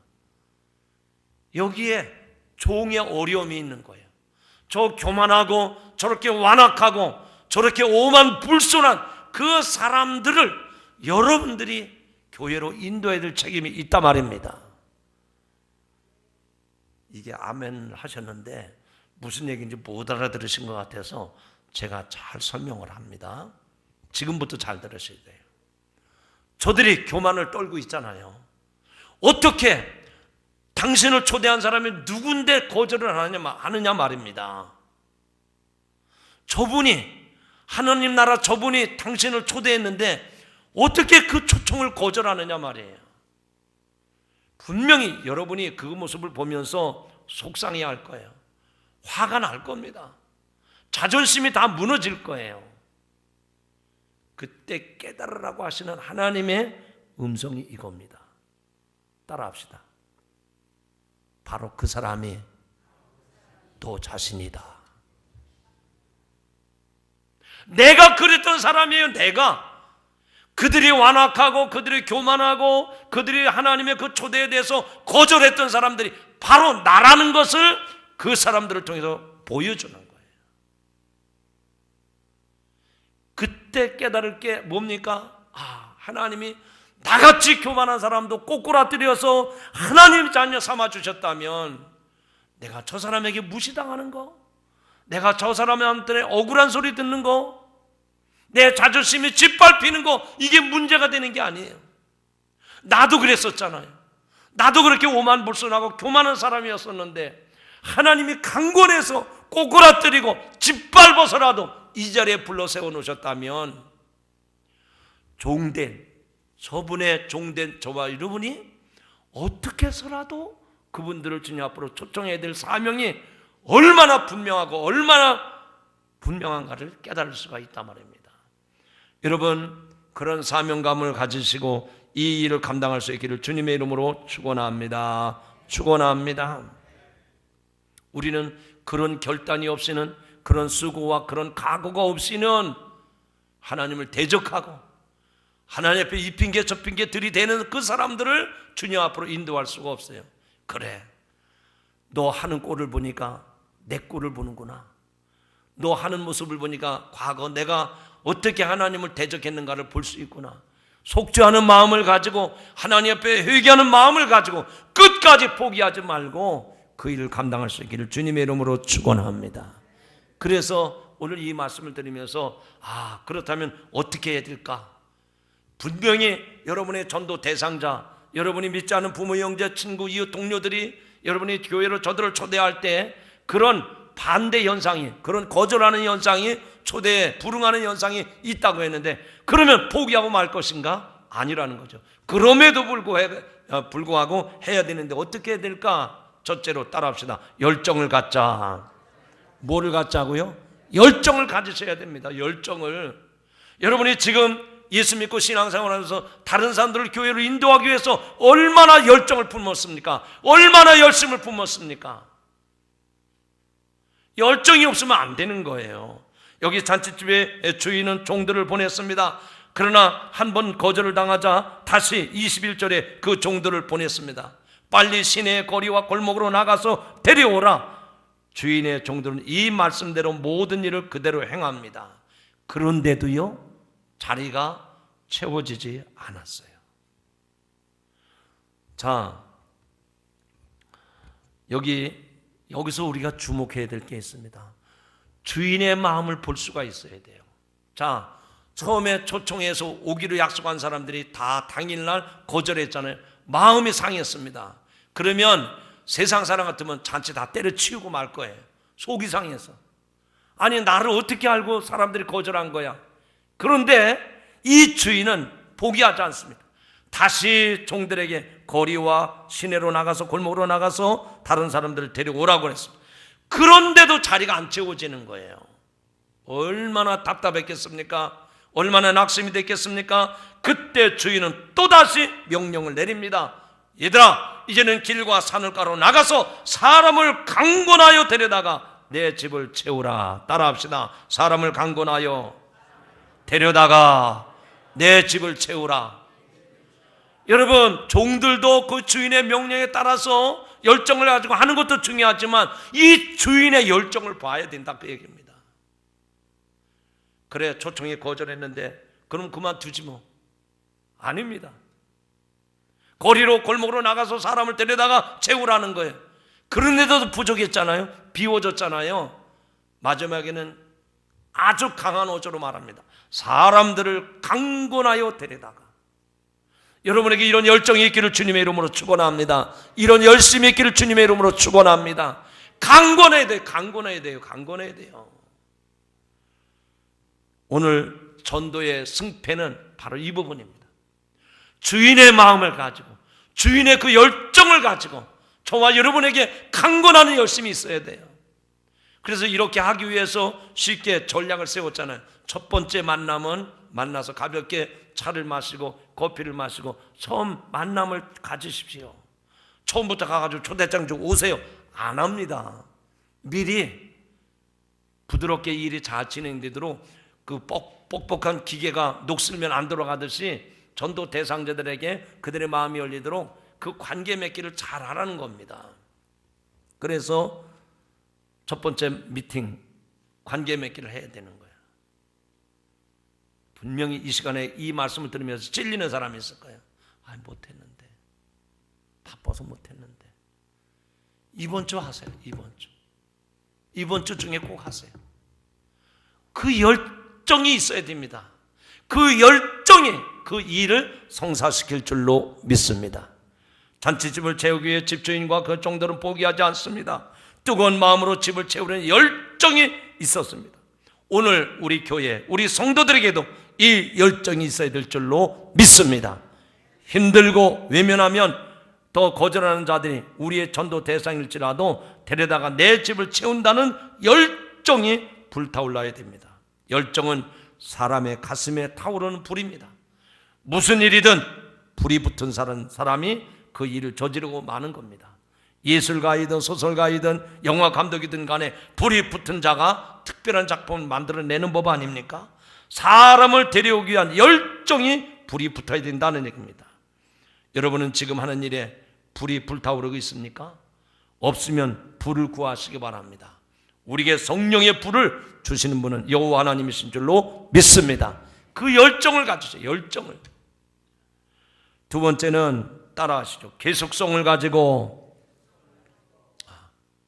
여기에 종의 어려움이 있는 거예요. 저 교만하고 저렇게 완악하고 저렇게 오만불손한 그 사람들을 여러분들이 교회로 인도해야 될 책임이 있단 말입니다. 이게 아멘 하셨는데 무슨 얘기인지 못 알아들으신 것 같아서 제가 잘 설명을 합니다. 지금부터 잘 들으셔야 돼요. 저들이 교만을 떨고 있잖아요. 어떻게 당신을 초대한 사람이 누군데 거절을 하느냐 말입니다. 저분이 하나님 나라 저분이 당신을 초대했는데 어떻게 그 초청을 거절하느냐 말이에요. 분명히 여러분이 그 모습을 보면서 속상해할 거예요. 화가 날 겁니다. 자존심이 다 무너질 거예요. 그때 깨달으라고 하시는 하나님의 음성이 이겁니다. 따라합시다. 바로 그 사람이 너 자신이다. 내가 그랬던 사람이에요. 내가. 그들이 완악하고 그들이 교만하고 그들이 하나님의 그 초대에 대해서 거절했던 사람들이 바로 나라는 것을 그 사람들을 통해서 보여주는 거예요. 그때 깨달을 게 뭡니까? 하나님이 나같이 교만한 사람도 꼬꾸라뜨려서 하나님 자녀 삼아주셨다면 내가 저 사람에게 무시당하는 거, 내가 저 사람한테 억울한 소리 듣는 거, 내 자존심이 짓밟히는 거, 이게 문제가 되는 게 아니에요. 나도 그랬었잖아요. 나도 그렇게 오만불손하고 교만한 사람이었었는데 하나님이 강권해서 꼬꾸라뜨리고 짓밟아서라도 이 자리에 불러 세워놓으셨다면 종된 저분의 종된 저와 여러분이 어떻게 해서라도 그분들을 주님 앞으로 초청해야 될 사명이 얼마나 분명하고 얼마나 분명한가를 깨달을 수가 있단 말입니다. 여러분, 그런 사명감을 가지시고 이 일을 감당할 수 있기를 주님의 이름으로 축원합니다. 축원합니다. 우리는 그런 결단이 없이는, 그런 수고와 그런 각오가 없이는 하나님을 대적하고 하나님 앞에 이 핑계 저 핑계 들이대는 그 사람들을 주님 앞으로 인도할 수가 없어요. 그래, 너 하는 꼴을 보니까 내 꼴을 보는구나. 너 하는 모습을 보니까 과거 내가 어떻게 하나님을 대적했는가를 볼 수 있구나. 속죄하는 마음을 가지고 하나님 앞에 회개하는 마음을 가지고 끝까지 포기하지 말고 그 일을 감당할 수 있기를 주님의 이름으로 축원합니다. 그래서 오늘 이 말씀을 드리면서 그렇다면 어떻게 해야 될까? 분명히 여러분의 전도 대상자, 여러분이 믿지 않는 부모, 형제, 친구, 이웃, 동료들이 여러분이 교회로 저들을 초대할 때 그런 반대 현상이, 그런 거절하는 현상이, 초대에 불응하는 현상이 있다고 했는데 그러면 포기하고 말 것인가? 아니라는 거죠. 그럼에도 불구하고 해야 되는데 어떻게 해야 될까? 첫째로 따라합시다. 열정을 갖자. 뭐를 갖자고요? 열정을 가지셔야 됩니다. 열정을. 여러분이 지금 예수 믿고 신앙생활하면서 다른 사람들을 교회로 인도하기 위해서 얼마나 열정을 품었습니까? 얼마나 열심을 품었습니까? 열정이 없으면 안 되는 거예요. 여기 잔치집에 주인은 종들을 보냈습니다. 그러나 한 번 거절을 당하자 다시 21절에 그 종들을 보냈습니다. 빨리 시내의 거리와 골목으로 나가서 데려오라. 주인의 종들은 이 말씀대로 모든 일을 그대로 행합니다. 그런데도요, 자리가 채워지지 않았어요. 자, 여기서 우리가 주목해야 될 게 있습니다. 주인의 마음을 볼 수가 있어야 돼요. 자, 처음에 초청해서 오기로 약속한 사람들이 다 당일날 거절했잖아요. 마음이 상했습니다. 그러면 세상 사람 같으면 잔치 다 때려치우고 말 거예요. 속이 상해서. 아니, 나를 어떻게 알고 사람들이 거절한 거야? 그런데 이 주인은 포기하지 않습니다. 다시 종들에게 거리와 시내로 나가서 골목으로 나가서 다른 사람들을 데려오라고 했습니다. 그런데도 자리가 안 채워지는 거예요. 얼마나 답답했겠습니까? 얼마나 낙심이 됐겠습니까? 그때 주인은 또다시 명령을 내립니다. 얘들아, 이제는 길과 산을가로 나가서 사람을 강권하여 데려다가 내 집을 채우라. 따라합시다. 사람을 강권하여 데려다가 내 집을 채우라. 여러분, 종들도 그 주인의 명령에 따라서 열정을 가지고 하는 것도 중요하지만 이 주인의 열정을 봐야 된다, 그 얘기입니다. 그래, 초청에 거절했는데 그럼 그만두지 뭐. 아닙니다. 거리로 골목으로 나가서 사람을 데려다가 채우라는 거예요. 그런데도 부족했잖아요. 비워졌잖아요. 마지막에는 아주 강한 어조로 말합니다. 사람들을 강권하여 데려다가. 여러분에게 이런 열정이 있기를 주님의 이름으로 축원합니다. 이런 열심이 있기를 주님의 이름으로 축원합니다. 강권해야 돼요. 강권해야 돼요. 강권해야 돼요. 오늘 전도의 승패는 바로 이 부분입니다. 주인의 마음을 가지고, 주인의 그 열정을 가지고 저와 여러분에게 강권하는 열심이 있어야 돼요. 그래서 이렇게 하기 위해서 쉽게 전략을 세웠잖아요. 첫 번째 만남은 만나서 가볍게 차를 마시고 커피를 마시고 처음 만남을 가지십시오. 처음부터 가가지고 초대장 주고 오세요. 안 합니다. 미리 부드럽게 일이 잘 진행되도록 그 뻑뻑한 기계가 녹슬면 안 돌아가듯이 전도 대상자들에게 그들의 마음이 열리도록 그 관계 맺기를 잘 하라는 겁니다. 그래서 첫 번째 미팅, 관계 맺기를 해야 되는 거예요. 분명히 이 시간에 이 말씀을 들으면서 찔리는 사람이 있을 거예요. 아, 못했는데, 바빠서 못했는데. 이번 주 하세요. 이번 주 중에 꼭 하세요. 그 열정이 있어야 됩니다. 그 열정이 그 일을 성사시킬 줄로 믿습니다. 잔치집을 채우기 위해 집주인과 그 종들은 포기하지 않습니다. 뜨거운 마음으로 집을 채우려는 열정이 있었습니다. 오늘 우리 교회, 우리 성도들에게도 이 열정이 있어야 될 줄로 믿습니다. 힘들고 외면하면 더 거절하는 자들이 우리의 전도 대상일지라도 데려다가 내 집을 채운다는 열정이 불타올라야 됩니다. 열정은 사람의 가슴에 타오르는 불입니다. 무슨 일이든 불이 붙은 사람이 그 일을 저지르고 마는 겁니다. 예술가이든 소설가이든 영화 감독이든 간에 불이 붙은 자가 특별한 작품을 만들어내는 법 아닙니까? 사람을 데려오기 위한 열정이 불이 붙어야 된다는 얘기입니다. 여러분은 지금 하는 일에 불이 불타오르고 있습니까? 없으면 불을 구하시기 바랍니다. 우리에게 성령의 불을 주시는 분은 여호와 하나님이신 줄로 믿습니다. 그 열정을 가지세요. 열정을. 두 번째는 따라하시죠. 계속성을 가지고,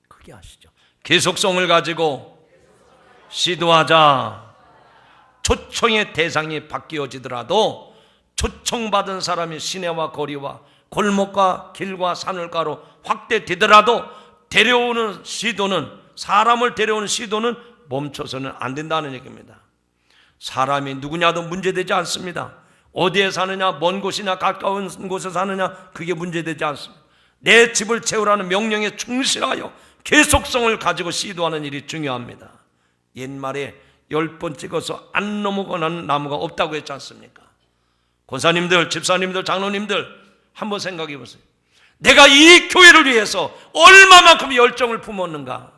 크게 하시죠. 계속성을 가지고 시도하자. 초청의 대상이 바뀌어지더라도 초청받은 사람이 시내와 거리와 골목과 길과 산울가로 확대되더라도 데려오는 시도는, 사람을 데려오는 시도는 멈춰서는 안 된다는 얘기입니다. 사람이 누구냐도 문제되지 않습니다. 어디에 사느냐, 먼 곳이냐, 가까운 곳에 사느냐, 그게 문제되지 않습니다. 내 집을 채우라는 명령에 충실하여 계속성을 가지고 시도하는 일이 중요합니다. 옛말에 10번 찍어서 안 넘어가는 나무가 없다고 했지 않습니까? 권사님들, 집사님들, 장로님들 한번 생각해 보세요. 내가 이 교회를 위해서 얼마만큼 열정을 품었는가?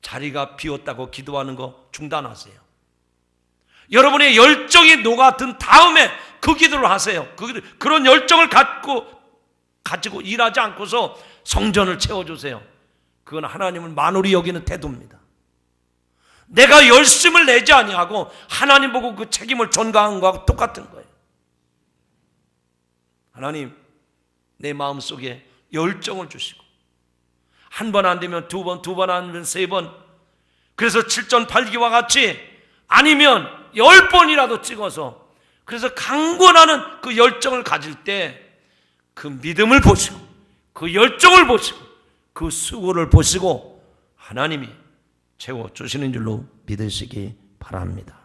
자리가 비었다고 기도하는 거 중단하세요. 여러분의 열정이 녹아든 다음에 그 기도를 하세요. 그런 열정을 가지고 일하지 않고서 성전을 채워주세요. 그건 하나님을 만홀히 여기는 태도입니다. 내가 열심을 내지 아니하고 하나님 보고 그 책임을 전가한 거하고 똑같은 거예요. 하나님, 내 마음속에 열정을 주시고 한 번 안 되면 두 번, 두 번 안 되면 세 번, 그래서 7전 8기와 같이 아니면 10번이라도 찍어서 그래서 강권하는 그 열정을 가질 때 그 믿음을 보시고 그 열정을 보시고 그 수고를 보시고 하나님이 채워주시는 줄로 믿으시기 바랍니다.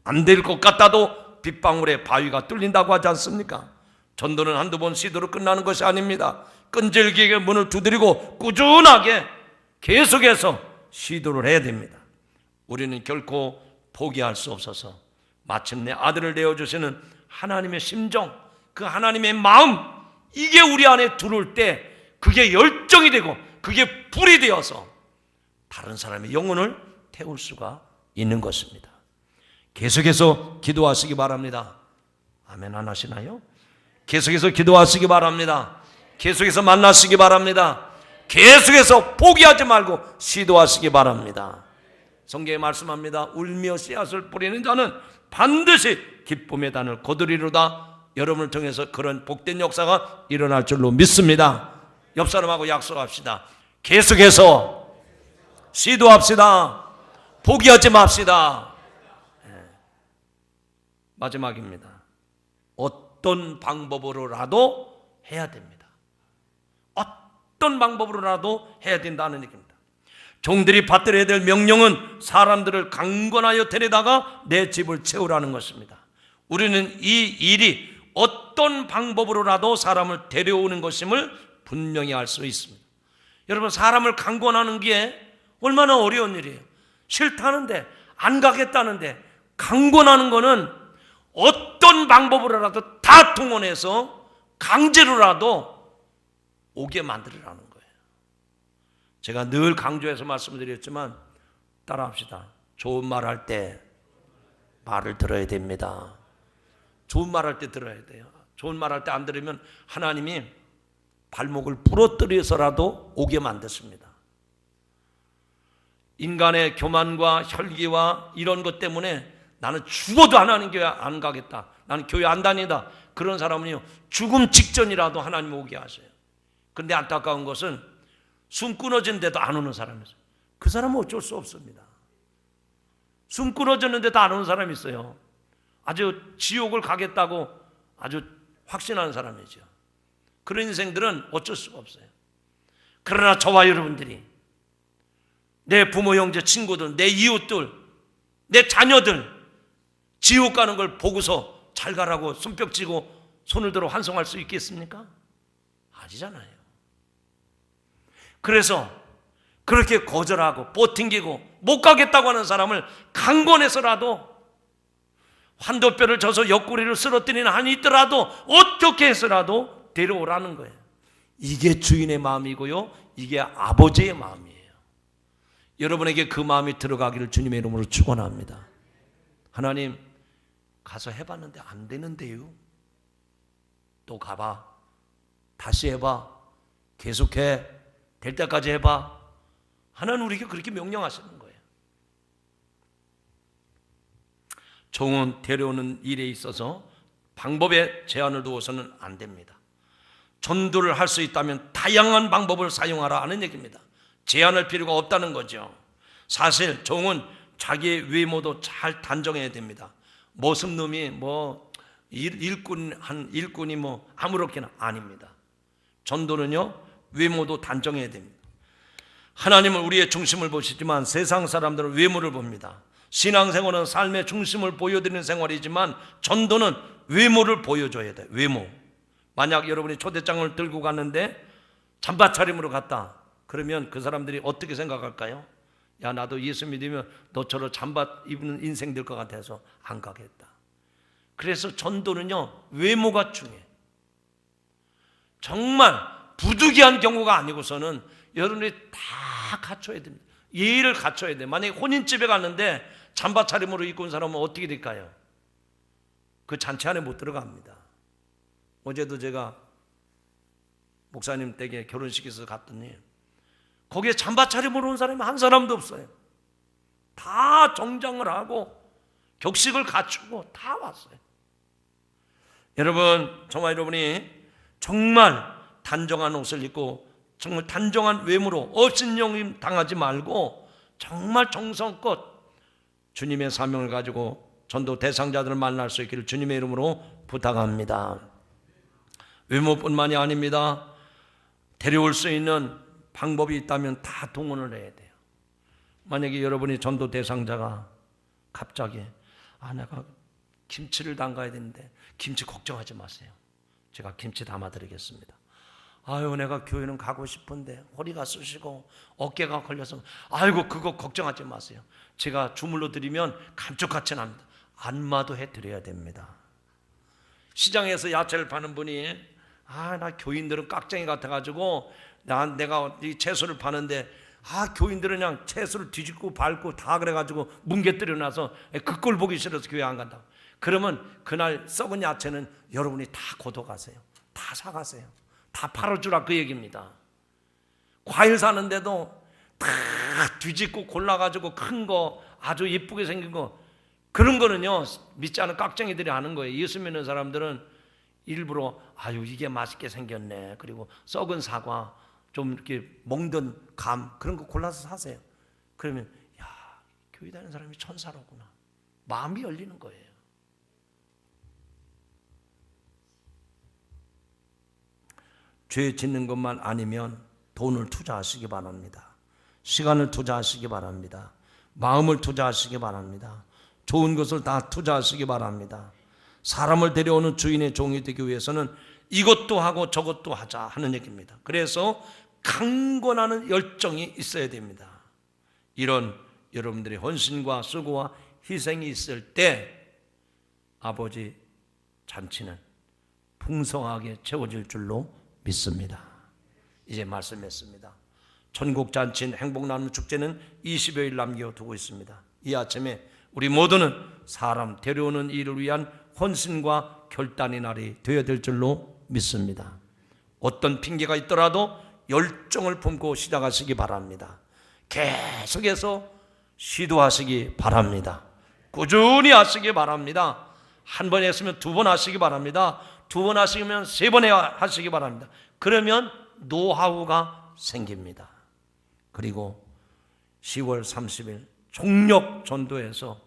안 될 것 같아도 빗방울에 바위가 뚫린다고 하지 않습니까? 전도는 한두 번 시도로 끝나는 것이 아닙니다. 끈질기게 문을 두드리고 꾸준하게 계속해서 시도를 해야 됩니다. 우리는 결코 포기할 수 없어서 마침내 아들을 내어주시는 하나님의 심정, 그 하나님의 마음, 이게 우리 안에 들어올 때 그게 열정이 되고 그게 불이 되어서 다른 사람의 영혼을 태울 수가 있는 것입니다. 계속해서 기도하시기 바랍니다. 아멘 안 하시나요? 계속해서 기도하시기 바랍니다. 계속해서 만나시기 바랍니다. 계속해서 포기하지 말고 시도하시기 바랍니다. 성경에 말씀합니다. 울며 씨앗을 뿌리는 자는 반드시 기쁨의 단을 거두리로다. 여러분을 통해서 그런 복된 역사가 일어날 줄로 믿습니다. 옆 사람하고 약속합시다. 계속해서 시도합시다. 포기하지 맙시다. 마지막입니다. 어떤 방법으로라도 해야 됩니다. 어떤 방법으로라도 해야 된다는 얘기입니다. 종들이 받들어야 될 명령은 사람들을 강권하여 데려다가 내 집을 채우라는 것입니다. 우리는 이 일이 어떤 방법으로라도 사람을 데려오는 것임을 분명히 알 수 있습니다. 여러분, 사람을 강권하는 게 얼마나 어려운 일이에요. 싫다는데, 안 가겠다는데 강권하는 거는 어떤 방법으로라도 다 동원해서 강제로라도 오게 만들으라는 거예요. 제가 늘 강조해서 말씀드렸지만 따라합시다. 좋은 말 할 때 말을 들어야 됩니다. 좋은 말 할 때 들어야 돼요. 좋은 말 할 때 안 들으면 하나님이 발목을 부러뜨려서라도 오게 만드십니다. 인간의 교만과 혈기와 이런 것 때문에 나는 죽어도 하나님 교회 안 가겠다, 나는 교회 안 다니다, 그런 사람은요 죽음 직전이라도 하나님 오게 하세요. 그런데 안타까운 것은 숨 끊어지는데도 안 오는 사람이 있어요. 그 사람은 어쩔 수 없습니다. 숨 끊어졌는데도 안 오는 사람이 있어요. 아주 지옥을 가겠다고 아주 확신하는 사람이죠. 그런 인생들은 어쩔 수가 없어요. 그러나 저와 여러분들이, 내 부모, 형제, 친구들, 내 이웃들, 내 자녀들 지옥 가는 걸 보고서 잘 가라고 손뼉 치고 손을 들어 환송할 수 있겠습니까? 아니잖아요. 그래서 그렇게 거절하고 버팅기고 못 가겠다고 하는 사람을 강권해서라도 환도뼈를 져서 옆구리를 쓰러뜨리는 한이 있더라도 어떻게 해서라도 데려오라는 거예요. 이게 주인의 마음이고요, 이게 아버지의 마음이에요. 여러분에게 그 마음이 들어가기를 주님의 이름으로 축원합니다. 하나님, 가서 해봤는데 안 되는데요. 또 가봐, 다시 해봐, 계속해, 될 때까지 해봐. 하나님 우리에게 그렇게 명령하시는 거예요. 종은 데려오는 일에 있어서 방법에 제한을 두어서는 안 됩니다. 전도를 할 수 있다면 다양한 방법을 사용하라 하는 얘기입니다. 제한할 필요가 없다는 거죠. 사실 종은 자기의 외모도 잘 단정해야 됩니다. 모습놈이 일꾼이 아무렇게나 아닙니다. 전도는요 외모도 단정해야 됩니다. 하나님은 우리의 중심을 보시지만 세상 사람들은 외모를 봅니다. 신앙생활은 삶의 중심을 보여드리는 생활이지만 전도는 외모를 보여줘야 돼요. 외모. 만약 여러분이 초대장을 들고 갔는데 잠바 차림으로 갔다, 그러면 그 사람들이 어떻게 생각할까요? 야, 나도 예수 믿으면 너처럼 잠바 입는 인생 될 것 같아서 안 가겠다. 그래서 전도는요 외모가 중요해. 정말 부득이한 경우가 아니고서는 여러분이 다 갖춰야 됩니다. 예의를 갖춰야 돼. 만약에 혼인집에 갔는데 잠바 차림으로 입고 온 사람은 어떻게 될까요? 그 잔치 안에 못 들어갑니다. 어제도 제가 목사님 댁에 결혼식에서 갔더니 거기에 잠바 차림으로 온 사람이 한 사람도 없어요. 다 정장을 하고 격식을 갖추고 다 왔어요. 여러분, 저와 여러분이 정말 단정한 옷을 입고 정말 단정한 외모로 업신여김 당하지 말고 정말 정성껏 주님의 사명을 가지고 전도 대상자들을 만날 수 있기를 주님의 이름으로 부탁합니다. 외모뿐만이 아닙니다. 데려올 수 있는 방법이 있다면 다 동원을 해야 돼요. 만약에 여러분이 전도 대상자가 갑자기 내가 김치를 담가야 되는데 김치 걱정하지 마세요. 제가 김치 담아드리겠습니다. 내가 교회는 가고 싶은데 허리가 쑤시고 어깨가 걸려서 그거 걱정하지 마세요. 제가 주물러 드리면 감쪽같이 납니다. 안마도 해드려야 됩니다. 시장에서 야채를 파는 분이 나 교인들은 깍쟁이 같아가지고 내가 이 채소를 파는데 교인들은 그냥 채소를 뒤집고 밟고 다 그래가지고 뭉개뜨려 놔서 그 꼴 보기 싫어서 교회 안 간다. 그러면 그날 썩은 야채는 여러분이 다 걷어가세요. 다 사가세요. 다 팔아주라 그 얘기입니다. 과일 사는데도 다 뒤집고 골라가지고 큰 거 아주 예쁘게 생긴 거, 그런 거는요 믿지 않은 깍쟁이들이 하는 거예요. 예수 믿는 사람들은 일부러 이게 맛있게 생겼네, 그리고 썩은 사과, 좀 이렇게 멍든 감, 그런 거 골라서 사세요. 그러면 교회 다니는 사람이 천사로구나, 마음이 열리는 거예요. 죄 짓는 것만 아니면 돈을 투자하시기 바랍니다. 시간을 투자하시기 바랍니다. 마음을 투자하시기 바랍니다. 좋은 것을 다 투자하시기 바랍니다. 사람을 데려오는 주인의 종이 되기 위해서는 이것도 하고 저것도 하자 하는 얘기입니다. 그래서 강권하는 열정이 있어야 됩니다. 이런 여러분들의 헌신과 수고와 희생이 있을 때 아버지 잔치는 풍성하게 채워질 줄로 믿습니다. 이제 말씀했습니다. 천국 잔치인 행복 나눔 축제는 20여일 남겨두고 있습니다. 이 아침에 우리 모두는 사람 데려오는 일을 위한 헌신과 결단의 날이 되어야 될 줄로 믿습니다. 어떤 핑계가 있더라도 열정을 품고 시작하시기 바랍니다. 계속해서 시도하시기 바랍니다. 꾸준히 하시기 바랍니다. 한 번 했으면 두 번 하시기 바랍니다. 두 번 하시면 세 번 하시기 바랍니다. 그러면 노하우가 생깁니다. 그리고 10월 30일 총력 전도에서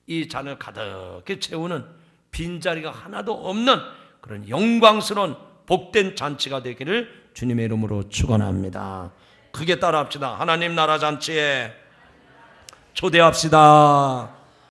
이 잔을 가득히 채우는 빈자리가 하나도 없는 그런 영광스러운 복된 잔치가 되기를 주님의 이름으로 축원합니다. 크게 따라합시다. 하나님 나라 잔치에 초대합시다.